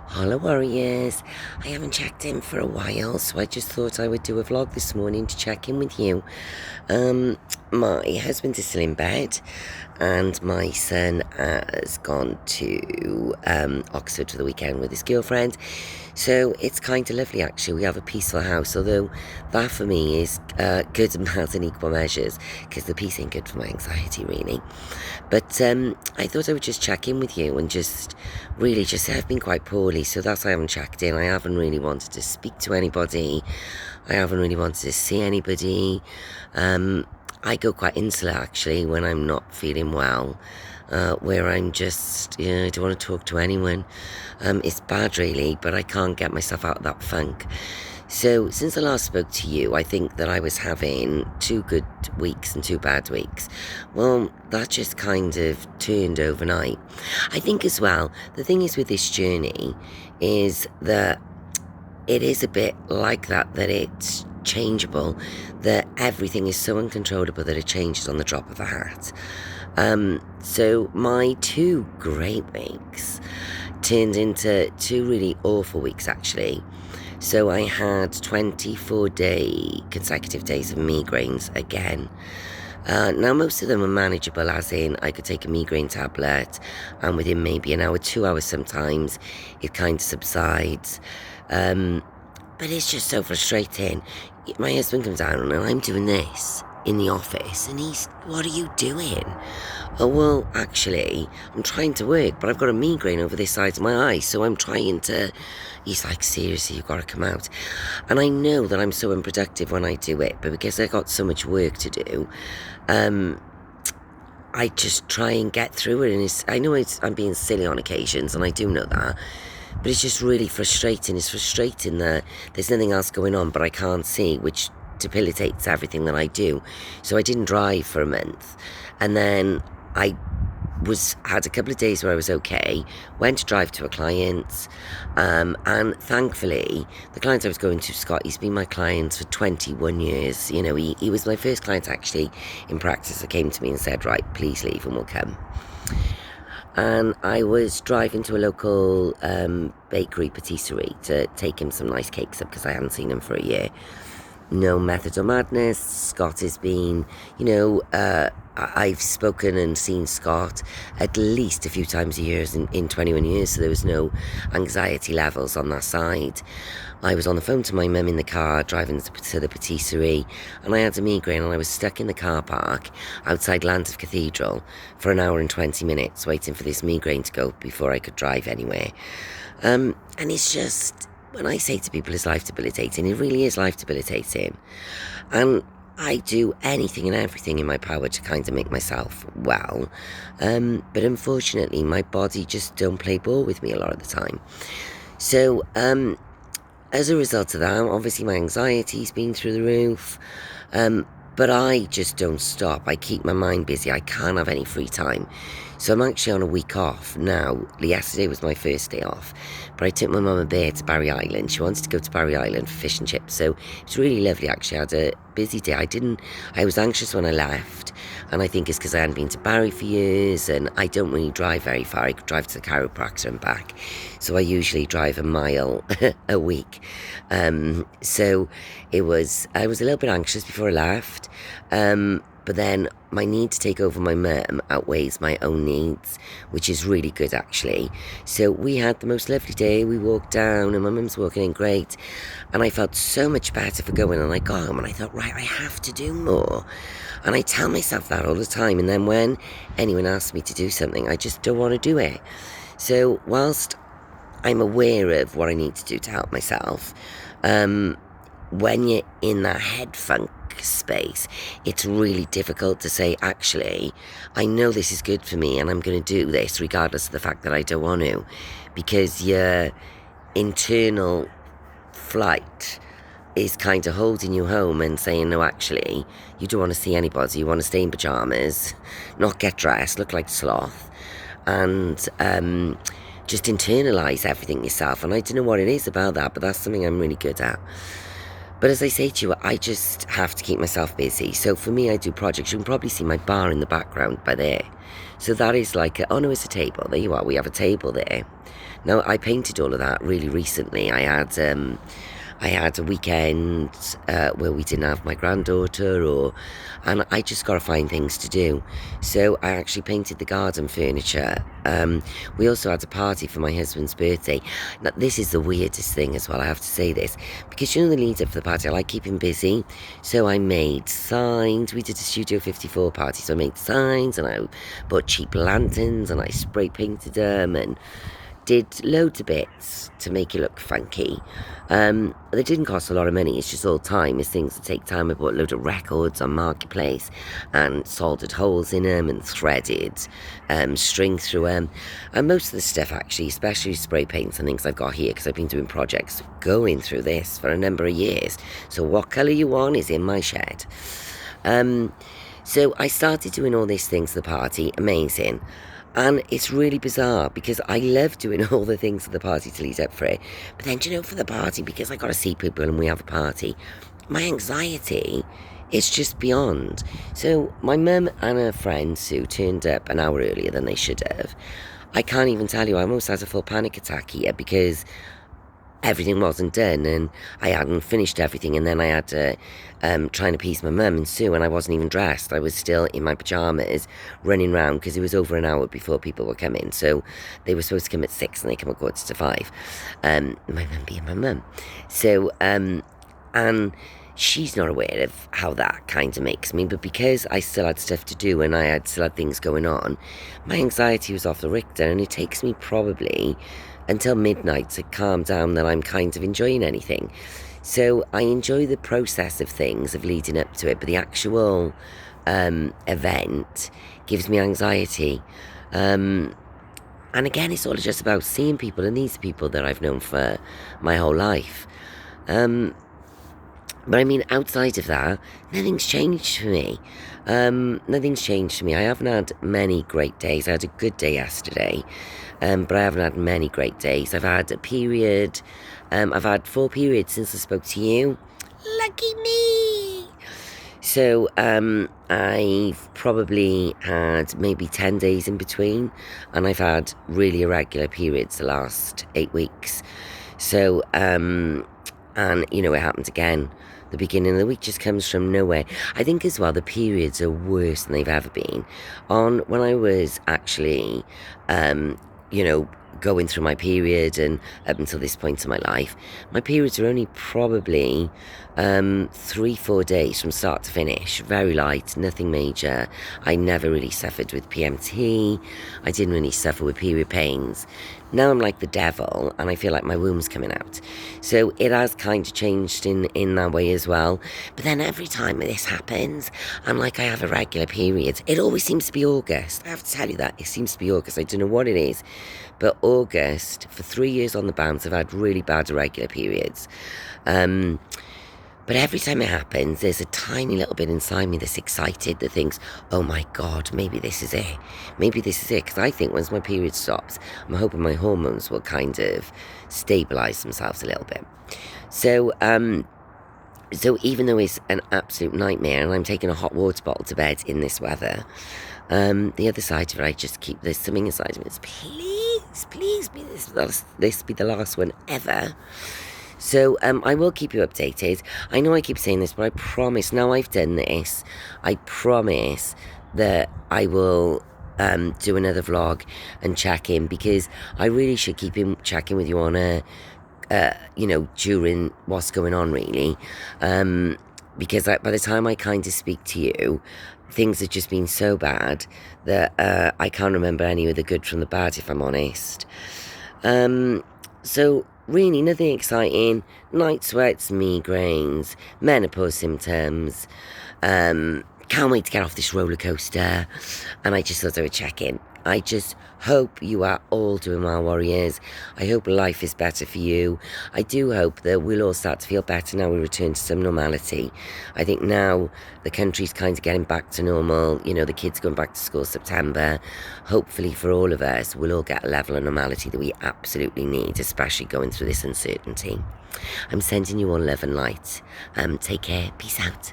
Holla Warriors. I haven't checked in for a while, so I just thought I would do a vlog this morning to check in with you. My husband is still in bed, and my son has gone to Oxford for the weekend with his girlfriend. So it's kind of lovely, actually. We have a peaceful house, although that for me is good and bad in equal measures, because the peace ain't good for my anxiety, really. But I thought I would just check in with you and just I've been quite poorly, so that's why I haven't checked in. I haven't really wanted to speak to anybody. I haven't really wanted to see anybody. I go quite insular, actually, when I'm not feeling well, where I'm just, I don't want to talk to anyone. It's bad, really, but I can't get myself out of that funk. So since I last spoke to you, I think that I was having 2 good weeks and 2 bad weeks. Well, that just kind of turned overnight. I think as well, the thing is with this journey is that it is a bit like that it's changeable, that everything is so uncontrollable that it changes on the drop of a hat. So my 2 great weeks turned into 2 really awful weeks, actually. So I had 24-day consecutive days of migraines again. Now, most of them are manageable, as in I could take a migraine tablet and within maybe an hour, 2 hours sometimes, it kind of subsides. But it's just so frustrating. My husband comes down and I'm doing this in the office and he's, what are you doing? Oh, well, actually, I'm trying to work, but I've got a migraine over this side of my eye, so I'm trying to... He's like, seriously, you've got to come out. And I know that I'm so unproductive when I do it, but because I've got so much work to do, I just try and get through it. And I know I'm being silly on occasions, and I do know that, but it's just really frustrating. It's frustrating that there's nothing else going on, but I can't see, which debilitates everything that I do. So I didn't drive for a month, and then I had a couple of days where I was okay, went to drive to a client, and thankfully the client I was going to, Scott, he's been my client for 21 years. You know, he was my first client actually in practice that came to me and said, right, please leave and we'll come. And I was driving to a local bakery patisserie to take him some nice cakes up because I hadn't seen him for a year. No method or madness. Scott has been, I've spoken and seen Scott at least a few times a year in 21 years, so there was no anxiety levels on that side. I was on the phone to my mum in the car, driving to the patisserie, and I had a migraine, and I was stuck in the car park outside Llandaff Cathedral for an hour and 20 minutes, waiting for this migraine to go before I could drive anywhere. And it's just... When I say to people it's life debilitating, it really is life debilitating. And I do anything and everything in my power to kind of make myself well. But unfortunately, my body just don't play ball with me a lot of the time. So, as a result of that, obviously my anxiety's been through the roof. But I just don't stop. I keep my mind busy. I can't have any free time. So I'm actually on a week off now. Yesterday was my first day off. But I took my mum and bear to Barry Island. She wanted to go to Barry Island for fish and chips. So it was really lovely, actually. I had a busy day. I was anxious when I left. And I think it's because I hadn't been to Barry for years. And I don't really drive very far. I could drive to the chiropractor and back. So I usually drive a mile a week. So I was a little bit anxious before I left. But then my need to take over my mum outweighs my own needs, which is really good, actually. So we had the most lovely day. We walked down and my mum's walking in great. And I felt so much better for going, and I got home and I thought, right, I have to do more. And I tell myself that all the time. And then when anyone asks me to do something, I just don't want to do it. So whilst I'm aware of what I need to do to help myself, when you're in that head funk space, it's really difficult to say, actually, I know this is good for me and I'm going to do this regardless of the fact that I don't want to, because your internal flight is kind of holding you home and saying, no, actually, you don't want to see anybody, you want to stay in pyjamas, not get dressed, look like sloth, and just internalise everything yourself. And I don't know what it is about that, but that's something I'm really good at. But as I say to you, I just have to keep myself busy. So for me, I do projects. You can probably see my bar in the background by there. So that is like, oh no, it's a table. There you are. We have a table there. Now, I painted all of that really recently. I had a weekend where we didn't have my granddaughter, and I just got to find things to do. So I actually painted the garden furniture. We also had a party for my husband's birthday. Now, this is the weirdest thing as well, I have to say this, because you know the lead up for the party, I like keeping busy. So I made signs. We did a Studio 54 party, so I made signs, and I bought cheap lanterns, and I spray painted them, and did loads of bits to make it look funky. They didn't cost a lot of money, it's just all time. It's things that take time. I bought a load of records on Marketplace and soldered holes in them and threaded string through them. And most of the stuff actually, especially spray paints and things I've got here, because I've been doing projects going through this for a number of years. So what colour you want is in my shed. So I started doing all these things for the party, amazing. And it's really bizarre because I love doing all the things for the party to lead up for it. But then, for the party, because I got to see people and we have a party, my anxiety is just beyond. So my mum and her friend Sue turned up an hour earlier than they should have. I can't even tell you, I almost had a full panic attack here because everything wasn't done and I hadn't finished everything, and then I had to trying to appease my mum and Sue, and I wasn't even dressed. I was still in my pyjamas running around because it was over an hour before people were coming. So they were supposed to come at 6 and they come at 4:45. My mum being my mum. So and she's not aware of how that kind of makes me, but because I still had stuff to do and I still had things going on, my anxiety was off the Richter, and it takes me probably until midnight to calm down that I'm kind of enjoying anything. So I enjoy the process of things, of leading up to it, but the actual event gives me anxiety. And again, it's all just about seeing people, and these are people that I've known for my whole life. But I mean, outside of that, nothing's changed for me. Nothing's changed for me. I haven't had many great days. I had a good day yesterday, but I haven't had many great days. I've had a period. I've had 4 periods since I spoke to you. Lucky me! So I've probably had maybe 10 days in between, and I've had really irregular periods the last 8 weeks. So, and it happened again. The beginning of the week just comes from nowhere. I think as well the periods are worse than they've ever been. When I was actually, going through my period and up until this point in my life, my periods are only probably 3-4 days from start to finish. Very light, nothing major. I never really suffered with PMT. I didn't really suffer with period pains. Now I'm like the devil and I feel like my womb's coming out. So it has kind of changed in that way as well. But then every time this happens and I have irregular periods, it always seems to be August. I have to tell you that. It seems to be August. I don't know what it is. But August, for 3 years on the bounce, I've had really bad irregular periods. But every time it happens, there's a tiny little bit inside me that's excited, that thinks, oh my God, maybe this is it. Maybe this is it. Because I think once my period stops, I'm hoping my hormones will kind of stabilise themselves a little bit. So even though it's an absolute nightmare and I'm taking a hot water bottle to bed in this weather, the other side of it, there's something inside of me that's, please be this be the last one ever. So I will keep you updated. I know I keep saying this, but I promise, now I've done this, I promise that I will do another vlog and check in, because I really should keep checking with you on during what's going on, really. Because by the time I kind of speak to you, things have just been so bad that I can't remember any of the good from the bad, if I'm honest. So really nothing exciting. Night sweats, migraines, menopause symptoms. Can't wait to get off this roller coaster. And I just thought I would check in. I just hope you are all doing well, warriors. I hope life is better for you. I do hope that we'll all start to feel better now we return to some normality. I think now the country's kind of getting back to normal. The kids going back to school September. Hopefully for all of us, we'll all get a level of normality that we absolutely need, especially going through this uncertainty. I'm sending you all love and light. Take care. Peace out.